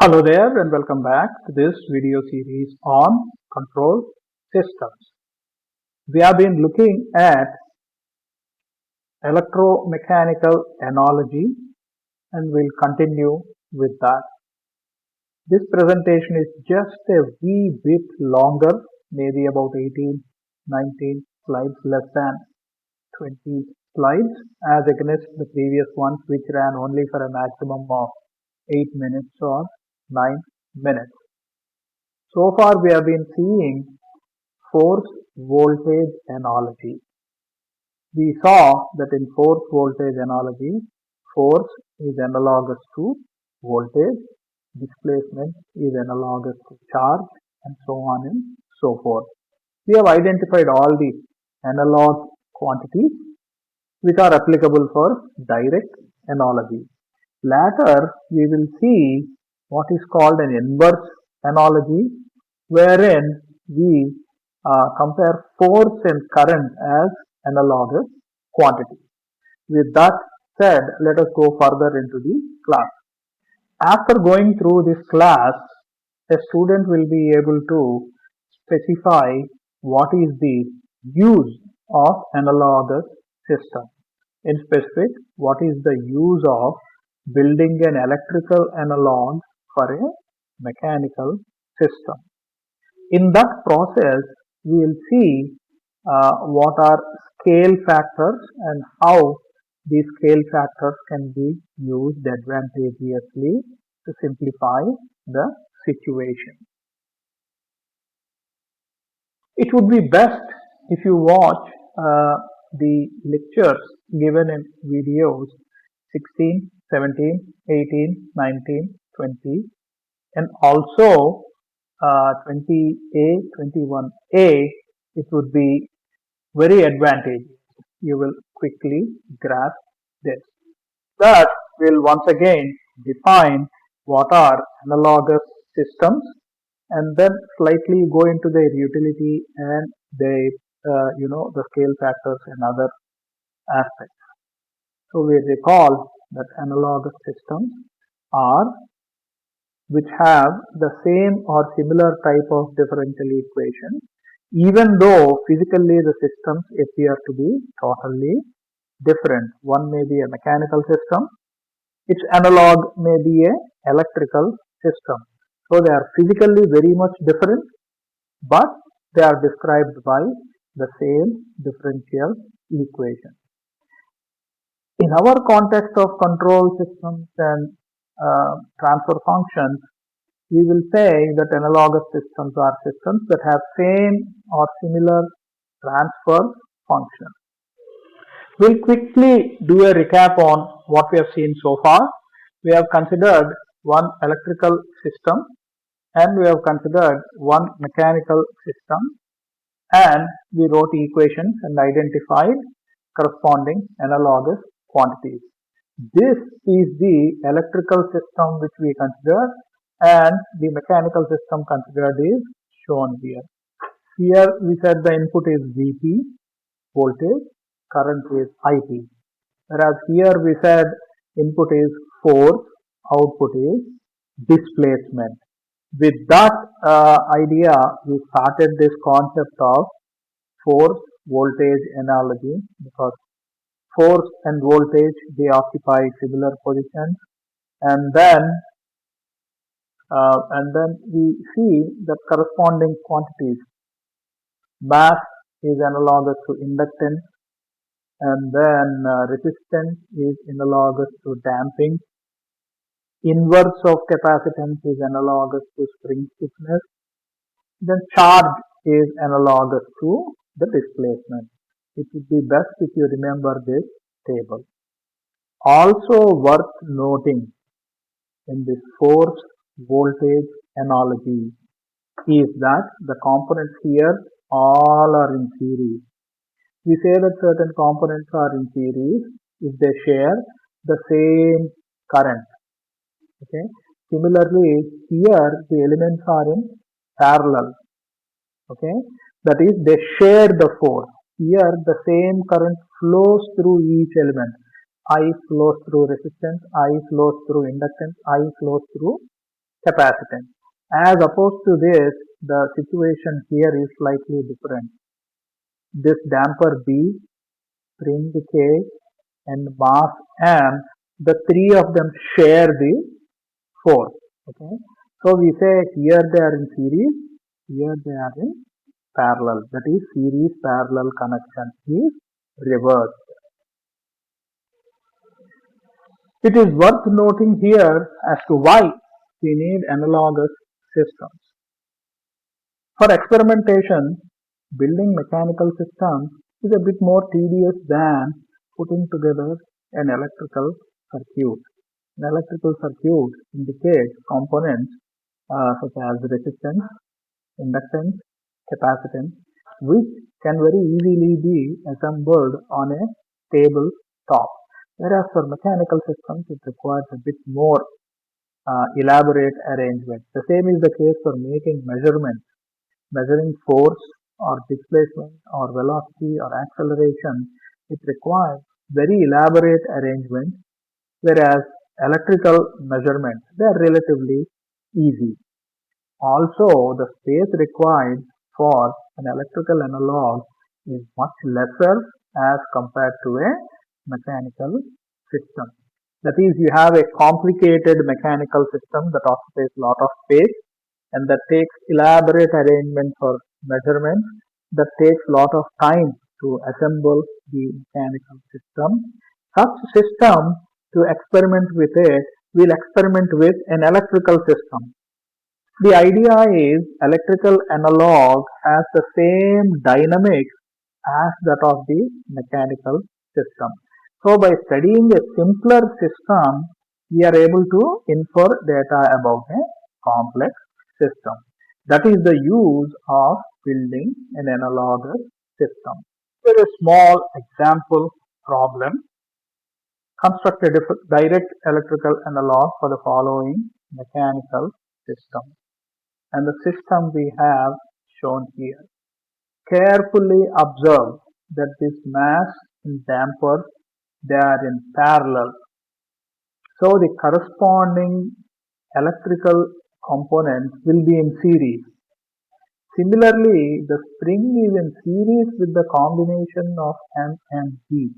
Hello there and welcome back to this video series on control systems. We have been looking at electromechanical analogy and we'll continue with that. This presentation is just a wee bit longer, maybe about 18, 19 slides, less than 20 slides as against the previous ones which ran only for a maximum of 8 minutes or 9 minutes. So far we have been seeing force voltage analogy. We saw that in force voltage analogy, force is analogous to voltage, displacement is analogous to charge, and so on and so forth. We have identified all the analog quantities which are applicable for direct analogy. Later, we will see what is called an inverse analogy, wherein we compare force and current as analogous quantities. With that said, let us go further into the class. After going through this class, a student will be able to specify what is the use of analogous system. In specific, what is the use of building an electrical analog for a mechanical system. In that process, we will see what are scale factors and how these scale factors can be used advantageously to simplify the situation. It would be best if you watch the lectures given in videos 16, 17, 18, 19, 20 and also 20A, 21A, it would be very advantageous. You will quickly grasp this. That will once again define what are analogous systems and then slightly go into their utility and the scale factors and other aspects. So we recall that analogous systems are which have the same or similar type of differential equation, even though physically the systems appear to be totally different. One may be a mechanical system, its analog may be a electrical system. So they are physically very much different, but they are described by the same differential equation. In our context of control systems and transfer functions, we will say that analogous systems are systems that have same or similar transfer function. We'll quickly do a recap on what we have seen so far. We have considered one electrical system and we have considered one mechanical system, and we wrote equations and identified corresponding analogous quantities. This is the electrical system which we considered, and the mechanical system considered is shown here. Here we said the input is Vp, voltage, current is Ip. Whereas here we said input is force, output is displacement. With that idea, we started this concept of force voltage analogy, because force and voltage, they occupy similar positions, and then we see the corresponding quantities. Mass is analogous to inductance, and then resistance is analogous to damping. Inverse of capacitance is analogous to spring stiffness. Then charge is analogous to the displacement. It would be best if you remember this table. Also worth noting in this force voltage analogy is that the components here all are in series. We say that certain components are in series if they share the same current. Okay. Similarly, here the elements are in parallel. Okay. That is, they share the force. Here the same current flows through each element. I flows through resistance, I flows through inductance, I flows through capacitance. As opposed to this, the situation here is slightly different. This damper B, spring K, and mass M, the three of them share the force. Okay, so we say here they are in series, here they are in parallel. That is, series parallel connection is reversed. It is worth noting here as to why we need analogous systems. For experimentation, building mechanical systems is a bit more tedious than putting together an electrical circuit. An electrical circuit indicates components such as resistance, inductance, capacitance, which can very easily be assembled on a table top. Whereas for mechanical systems, it requires a bit more elaborate arrangement. The same is the case for making measurements, measuring force or displacement or velocity or acceleration. It requires very elaborate arrangement, whereas electrical measurements, they are relatively easy. Also, the space required for an electrical analog is much lesser as compared to a mechanical system. That is, you have a complicated mechanical system that occupies a lot of space and that takes elaborate arrangement for measurements, that takes a lot of time to assemble the mechanical system. Such system, to experiment with it, will experiment with an electrical system. The idea is electrical analog has the same dynamics as that of the mechanical system. So by studying a simpler system, we are able to infer data about a complex system. That is the use of building an analogous system. Here is a small example problem. Construct a direct electrical analog for the following mechanical system. And the system we have shown here. Carefully observe that this mass and damper, they are in parallel. So the corresponding electrical components will be in series. Similarly, the spring is in series with the combination of M and G.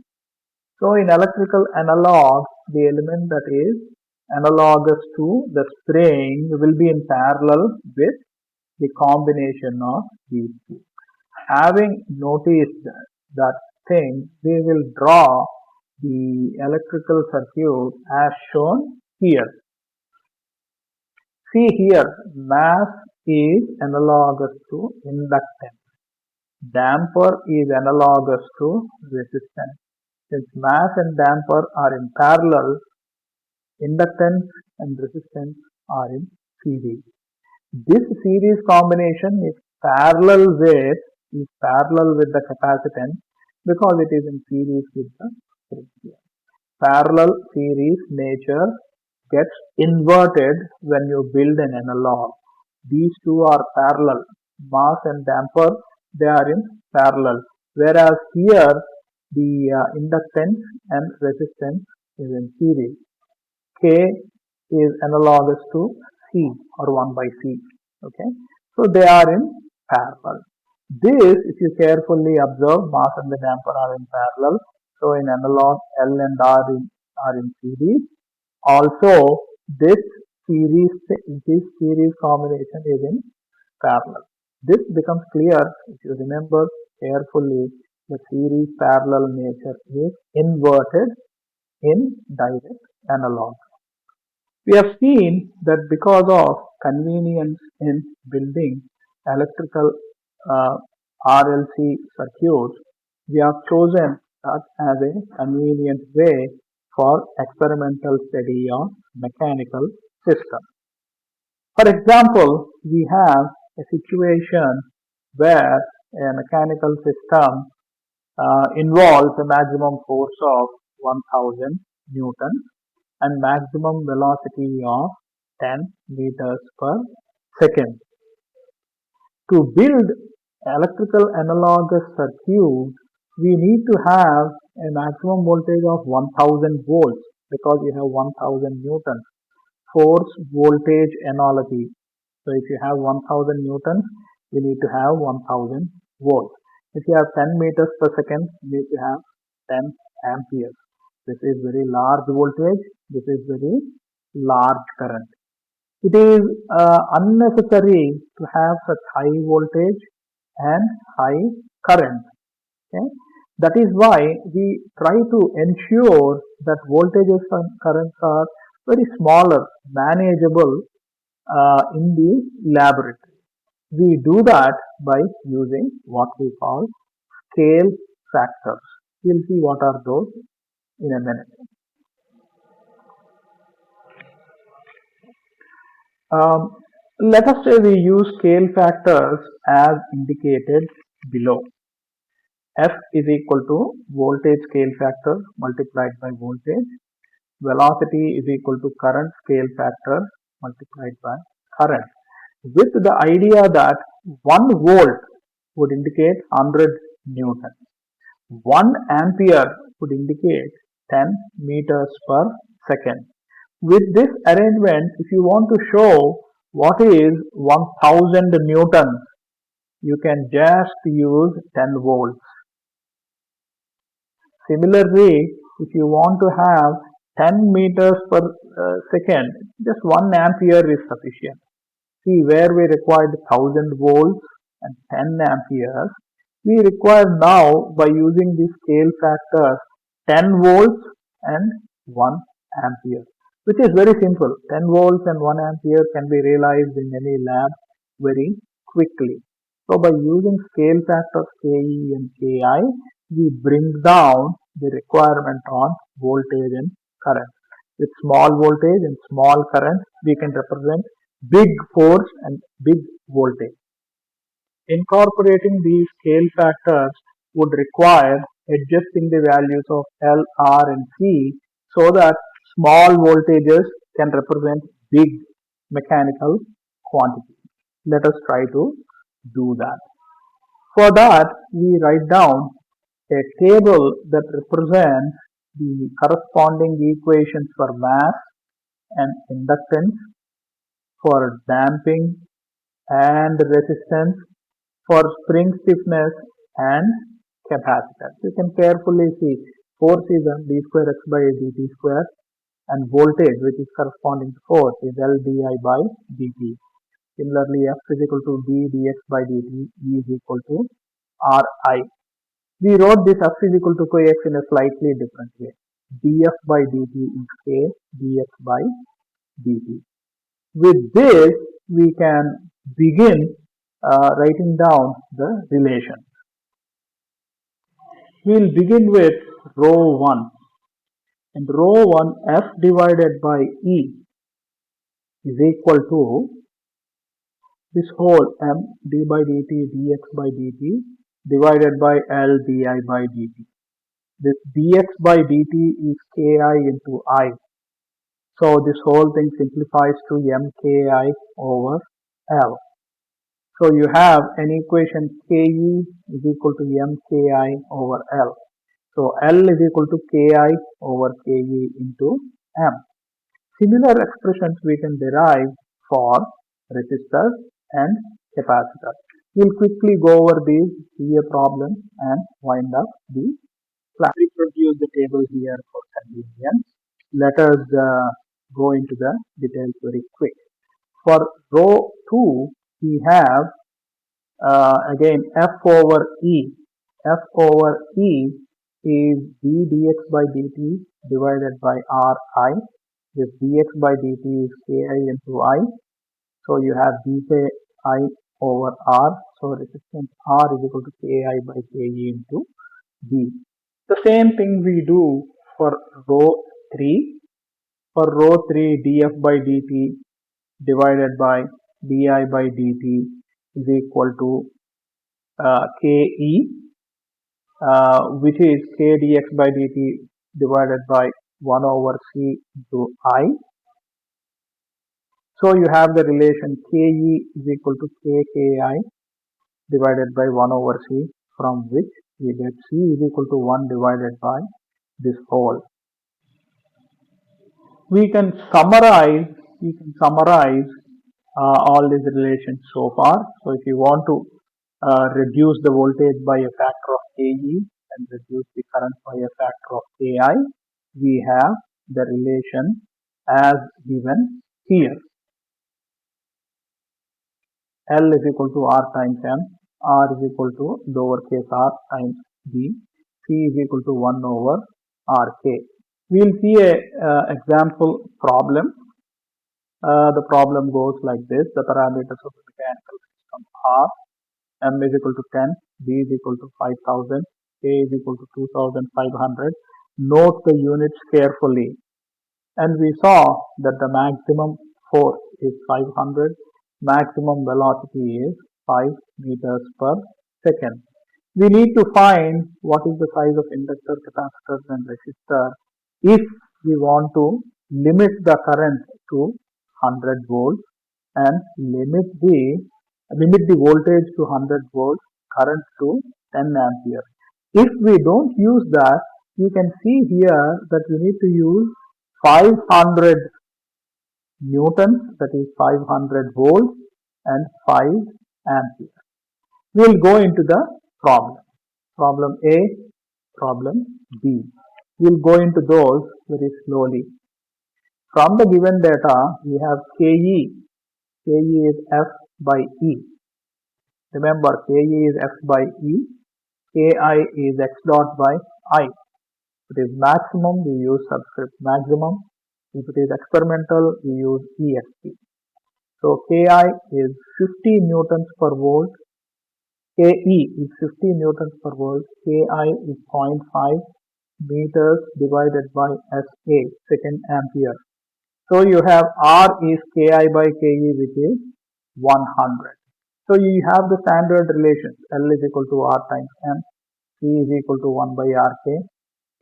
So in electrical analog, the element that is analogous to the spring will be in parallel with the combination of these two. Having noticed that thing, we will draw the electrical circuit as shown here. See here, mass is analogous to inductance. Damper is analogous to resistance. Since mass and damper are in parallel, inductance and resistance are in series. This series combination is parallel with the capacitance because it is in series with the spring. Parallel series nature gets inverted when you build an analog. These two are parallel. Mass and damper, they are in parallel. Whereas here the inductance and resistance is in series. K is analogous to C or 1 by C. Okay, so they are in parallel. This, if you carefully observe, mass and the damper are in parallel. So in analog, L and R are in series. Also, this series combination is in parallel. This becomes clear if you remember carefully the series parallel nature is inverted in direct analog. We have seen that because of convenience in building electrical RLC circuits, we have chosen that as a convenient way for experimental study of mechanical systems. For example, we have a situation where a mechanical system involves a maximum force of 1000 newtons and maximum velocity of 10 meters per second. To build electrical analogous circuit, we need to have a maximum voltage of 1000 volts because you have 1000 newtons. force voltage analogy. So if you have 1000 newtons, we need to have 1000 volts. If you have 10 meters per second, you need to have 10 amperes. This is very large voltage. This is very large current. It is unnecessary to have such high voltage and high current. Okay? That is why we try to ensure that voltages and currents are very smaller, manageable in the laboratory. We do that by using what we call scale factors. We'll see what are those in a minute. Let us say we use scale factors as indicated below. F is equal to voltage scale factor multiplied by voltage. Velocity is equal to current scale factor multiplied by current. With the idea that 1 volt would indicate 100 newtons. 1 ampere would indicate 10 meters per second. With this arrangement, if you want to show what is 1000 newtons, you can just use 10 volts. Similarly, if you want to have 10 meters per second, just 1 ampere is sufficient. See, where we required 1000 volts and 10 amperes, we require now, by using the scale factors, 10 volts and 1 ampere, which is very simple. 10 volts and 1 ampere can be realized in any lab very quickly. So by using scale factors Ke and Ki, we bring down the requirement on voltage and current. With small voltage and small current, we can represent big force and big voltage. Incorporating these scale factors would require adjusting the values of L, R and C so that small voltages can represent big mechanical quantities. Let us try to do that. For that, we write down a table that represents the corresponding equations for mass and inductance, for damping and resistance, for spring stiffness and capacitance. You can carefully see force is d square x by dt square and voltage, which is corresponding to force, is L di by dt. Similarly, F is equal to d dx by dt, E is equal to Ri. We wrote this F is equal to Kx in a slightly different way. df by dt is K dx by dt. With this, we can begin writing down the relation. We'll begin with rho 1. And rho 1 F divided by E is equal to this whole m d by dt dx by dt divided by L di by dt. This dx by dt is Ki into I. So this whole thing simplifies to mki over L. So you have an equation Ke is equal to mki over L. So L is equal to Ki over Ke into M. Similar expressions we can derive for resistors and capacitors. We'll quickly go over these, see a problem and wind up the class. We produce the table here for convenience. Let us go into the details very quick. For row 2, we have again F over E. F over E is d dx by dt divided by Ri. This dx by dt is Ki into I. So you have dk I over R. So resistance R is equal to Ki by Ke into D. The same thing we do for row 3. For row 3, df by dt divided by di by dt is equal to Ke, which is K dx by dt divided by 1 over C into I. So you have the relation Ke is equal to Kki divided by 1 over C, from which we get C is equal to 1 divided by this whole. We can summarize you can summarize all these relations so far. So if you want to reduce the voltage by a factor of Ke and reduce the current by a factor of Ki, we have the relation as given here. L is equal to R times M, R is equal to lowercase r times B, C is equal to 1 over Rk. We will see a example problem. The problem goes like this. The parameters of the mechanical system are M is equal to 10, B is equal to 5000, K is equal to 2500. Note the units carefully. And we saw that the maximum force is 500, maximum velocity is 5 meters per second. We need to find what is the size of inductor, capacitors and resistor if we want to limit the current to 100 volts and limit the voltage to 100 volts, current to 10 ampere. If we don't use that, you can see here that we need to use 500 newtons, that is 500 volts and 5 ampere. We will go into the problem. Problem A, problem B. We will go into those very slowly. From the given data, we have Ke. Ke is F by E. Remember, Ke is F by E. Ki is X dot by I. If it is maximum, we use subscript maximum. If it is experimental, we use EXP. So Ki is 50 newtons per volt. Ke is 50 newtons per volt. Ki is 0.5 meters divided by SA, second ampere. So you have R is Ki by Ke, which is 100. So you have the standard relations. L is equal to R times M. C is equal to 1 by Rk.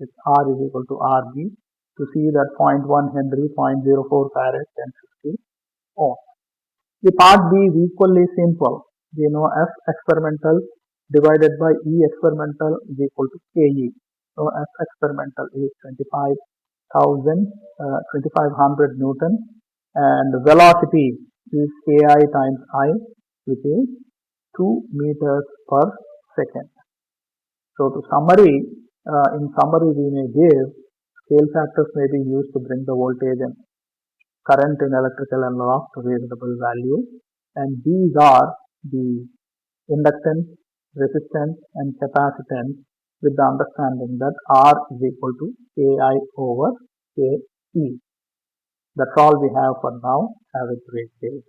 With R is equal to Rb. To see that 0.1 Henry, 0.04 Farad, 1050 ohm. The part B is equally simple. We know F experimental divided by E experimental is equal to Ke. So F experimental is 2500 Newton, and the velocity is Ki times I, which is 2 meters per second. So in summary we may give scale factors may be used to bring the voltage and current in electrical analog to reasonable value, and these are the inductance, resistance and capacitance with the understanding that R is equal to Ki over Ke. That's all we have for now. Have a great day.